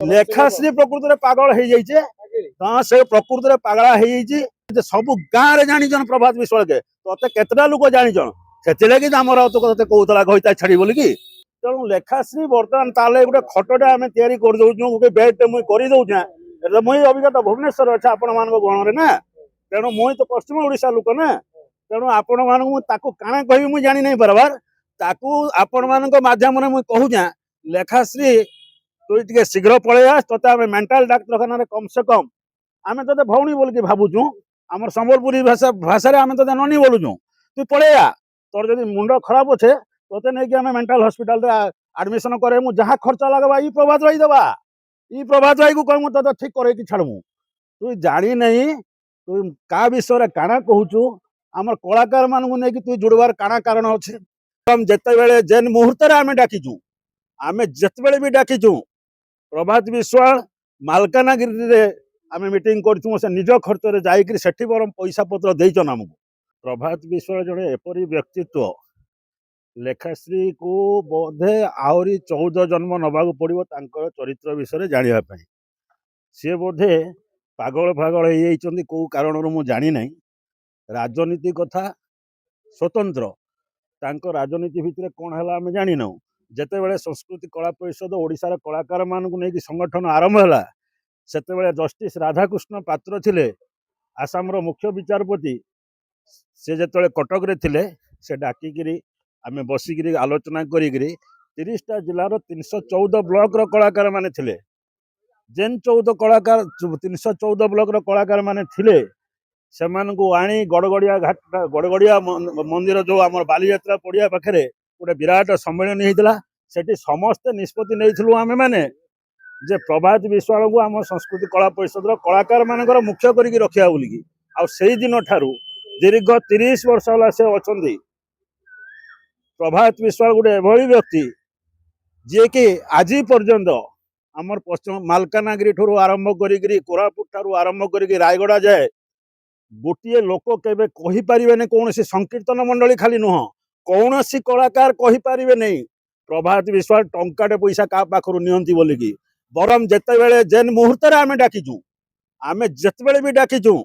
लेखाश्री प्रकृति में पागल हो जाइए से प्रकृति में पागला हो सब गाँव में जान प्रभात विश्वाल के ते केतटा लोक जान से आमर ते कहला गईता छाड़ी बोल कि तेणु लेखाश्री बर्तमान ताले गोटे खटटा आम या गोटे बेड मुझे करदे मुझे अभिज्ञता भुवनेश्वर अच्छे आपण मान गण में ना तेणु मुई तो पश्चिम ओडिशा लोक ना तेणु आपण मानू काଣା कह मुझे जानी नहीं पारबार ताकू आपण मान मध्यम मुझे कहूँ लेखाश्री तु टे शीघ्र पलि आस ते आम मेंटाल डाक्तखाना कम से कम आम ते भौणी बोल कि भावुँ आम संबलपुरी भाषा भाषा आम ते ननी बोलुँ तु पलि आ तोर जब मुंड खराब अच्छे ते नहीं आम मेंटाल हॉस्पिटल एडमिशन करे जहाँ खर्च लगवा ई प्रभात भाई दबा ई प्रभात भाई को कह ते ठीक करे कि छाड़मु तु जानी नहीं तु का विषय काଣା कहूँ आम कलाकार मानू नहीं तु जुड़बार काଣା कारण अच्छे जिते बड़े जेन मुहूर्त आम डाकिचु आम जिते भी डाकिचु प्रभात विश्वाल मालकानगिरी आम मीटिंग करूँ से निज खर्च में जाकर सेठी बरम पैसा पत्र देचन आमको प्रभात विश्वाल जड़े एपरी व्यक्तित्व लेखाश्री को बोधे आहरी 14 जन्म नवाक पड़ो चरित्र विषय जानापी सी बोधे पागल फागल हो कौ कारण मुझे जानी ना राजनीति कथा स्वतंत्र राजनीति भितर कौन है आम जानी ना जिते बड़े संस्कृति कला परिषद ओडिशार कलाकार मानक नहीं संगठन आरंभ है सेते जस्टिस राधाकृष्ण पात्र थिले आसाम मुख्य विचारपति से जिते कटक रे थिले से डाकिकी आम बसिकी आलोचना करी 30टा जिलार 314 ब्लॉक रो कलाकार माने थिले जेन 14 कलाकार 314 ब्लॉक रो कलाकार माने थिले सेमानकु आनी गड़गड़िया घाट गड़गड़िया मंदिर जो आम बालीयात्रा पड़िया पाखे गोटे विराट सम्मेलन होता सेठी समस्ते निष्पत्ति नहीं आम मैंने जे प्रभात विश्वाल को आम संस्कृति कला परिषद कलाकार मानकर मुख्य करके रखा बोलिकी आई दिन ठारू दीर्घ 30 वर्ष है से अच्छा प्रभात विश्वाल गोटे एभली व्यक्ति जी कि आज पर्यंत आमर पश्चिम मालकानगिरी ठूर आरंभ करी कोरापुट ठारू आरंभ करी रायगड़ा जाए गोटे लोक केबे कहि परिबे कौन संकीर्तन मंडली खाली नुह कौन कलाकार कहि परिबे नहीं प्रभात विश्वाल टंकाटे पैसा का पाखरु नियंती बोलिकी बरम जिते बड़े जेन मुहूर्त आम डाकिचु आम जिते भी डाकिचु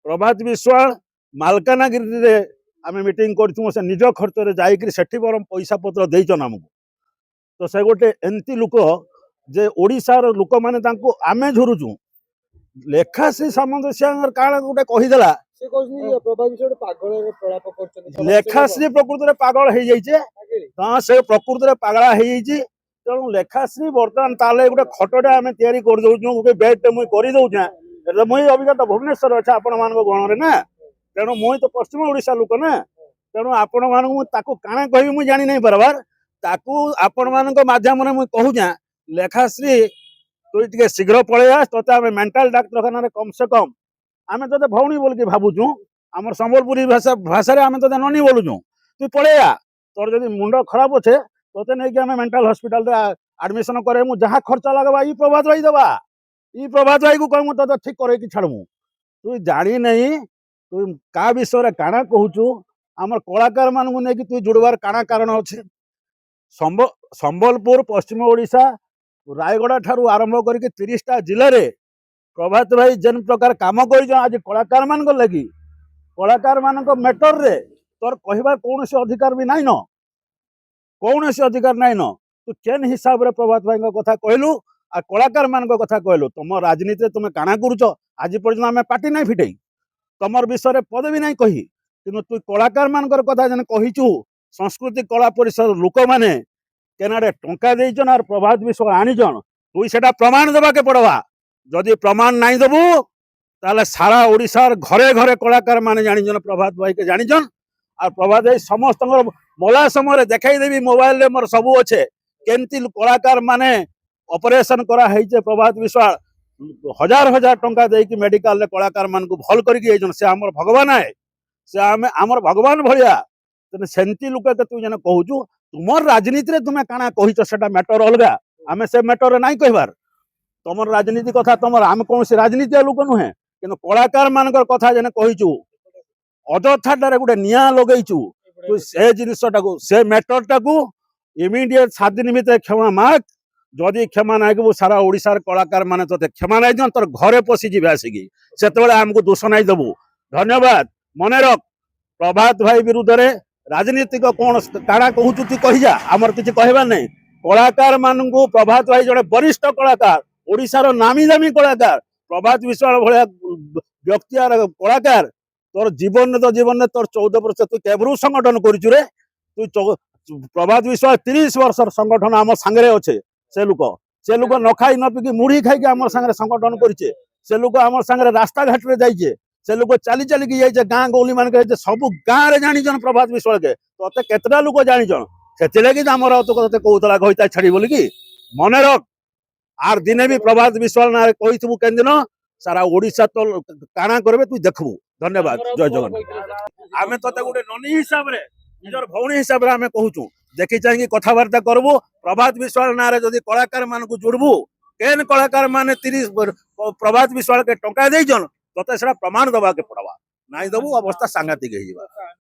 प्रभात विश्वाल मालकानगिरी आम मीटिंग करूँ से निज खर्च में जाकर सेठी बरम पैसा पत्र देचन आमको तो से गोटे एमती लोक जे ओडिशार लोक माने तांको आमे झुरुचु लेखाश्री सामंतसिया काଣା गोटे कहीदेला लेखाश्री प्रकृति में पागल हो जाइए से प्रकृति में पागला हो तेणु लेखाश्री बर्तमान ताले गोटे खटटा आम या गोटे बेड मुझे करदे मुझे अभिज्ञता भुवनेश्वर अच्छे आपण मान गण में ना तेणु मुझे तो पश्चिम ओडिशा लोक ना तेणु आपण मानू काଣା कह मुझे जानी नहीं पारबार ताकू आपण मान मध्यम मुझे कहूँ लेखाश्री तु टे शीघ्र पलि आस ते आम मेंटाल डाक्तखाना कम से कम आम ते भौणी बोल कि भावुँ आम संबलपुरी भाषा भाषा आम ते ननी बोलुँ तु पलि आ तोर जब मुंड खराब अच्छे ते नहीं आम मेंटाल हॉस्पिटल एडमिशन करे जहाँ खर्च लगवा ई प्रभात भाई दबा ई प्रभात भाई को कह ते ठीक करे कि छाड़मु तु जानी नहीं तु का विषय काଣା कहूँ आम कलाकार मानू नहीं तु जुड़बार काଣା कारण अच्छे संबलपुर पश्चिम ओडिशा रायगड़ा ठारू आरंभ करके 30टा जिले में प्रभात भाई जेन प्रकार काम कर आज कलाकार मान लगी कलाकार मान मैटर रे तोर कहबार कौन अधिकार भी नाइन कौन अधिकार नाइन तू केन हिसाब रे प्रभात भाई कथा कहलु आ कलाकार मान कथा कहलु तुम राजनीति तुम काଣା करुच आज पर्यटन आम पार्टी नहीं फिटे तुमर विषय पद भी नहीं कही कि तु कलाकार मान कथा जेन कहीचु संस्कृति कला परिषद लोक मैंने केनाडे टंका देचन और प्रभात विश्व आनीचन तु सेटा प्रमाण देवा के पड़वा जदि प्रमाण नहीं देबू ताले सारा ओडिशार घरे घरे कलाकार माने जानिजन प्रभात भाई के जानिजन और प्रभात भाई समस्त मला समय देखाई देवी मोबाइल रे मोर सबू अच्छे केमती कलाकार माने ऑपरेशन करा है प्रभात विश्वाल हजार हजार टंका देकी मेडिकल रे कलाकार मान को भल करके से आमर भगवान है से आम आमर भगवान भलिया तेने सेंती लोक तू जन कहूँ तुमर राजनीति रे तुमे काଣା कहिच सेटा मैटर अलगा आमे से मैटर नहीं कहबार तुमर राजनीति कथा तुमर आम कौन से राजनीति लोक नुहे कि कलाकार मान कथा जेने कहीचु अजथाटारे गोटे निया लगेचु तू से जिनटा से मैटर टाकू इमिडिएट 7 दिन भीतर क्षमा माग যদি ক্ষমা নাইকবু সারা ওড়িশার কলাকার মানে তোতে ক্ষমা নাই দিন তোর ঘরে পশি যাবে আসিকি সেতবে আমକୁ দোষ নাই দেবু ধন্যবাদ মনে রখ প্রভাত ভাই বিরুদ্ধে রাজনীতিক কোণ কাଣା কହୁଛୁ তুই কহিযা আমার কিছু কহিবার নাই কলাকার মানুষ প্রভাত ভাই জনে বরিষ্ঠ কলাকার ওড়িশার নামি দামি কলাকার প্রভাত বিশ্বাল ভায়া ব্যক্তি আর কলাকার তোর জীবনে তোর 14 বর্ষ তুই কেবরু সংগঠন করছু রে তুই প্রভাত বিশ্বাল 30 বর্ষর সংগঠন আমার সাংরে আছে সে লোক ন খাই ন পিকি মুড়ি খাইকি আমার সাংরে সংগঠন করছে সে লোক আমার সাংরে রাস্তা ঘাটরে যাইছে সে লোক চালি চালিকি যাইছে গাঁ গৌলি মানে যাইছে সবু গাঁরে জানিছন প্রভাত বিশ্বালকে তোতে কেতটা লোক জানিছন সেতিলাগি আমার তোতে কৌতলা কইতা ছাড়ি বলিকি মনে রখ আর দিনে বি প্রভাত বিশ্বাল না কইথবু কেন দিন সারা ওড়িশা তো কাଣା করবে তুই দেখবু ধন্যবাদ জয় জগন্নাথ আমি তোতে গোটে ননী হিসাবে নিজের ভৌণী হিসাবে আমি কହୁଛୁ দেখি চাহিকি কথাবার্তা করবু প্রভাত বিশ্বাল নাঁরে যদি কলাকার মানুষ জুড়বু কেন কলাকার মানে 30 প্রভাত বিশ্বাল কে টঙ্কা ଦେଇଛন তোতে সেটা প্রমাণ দেবাকে পড়বা নাই দেবু অবস্থা সাংঘাতিক হয়ে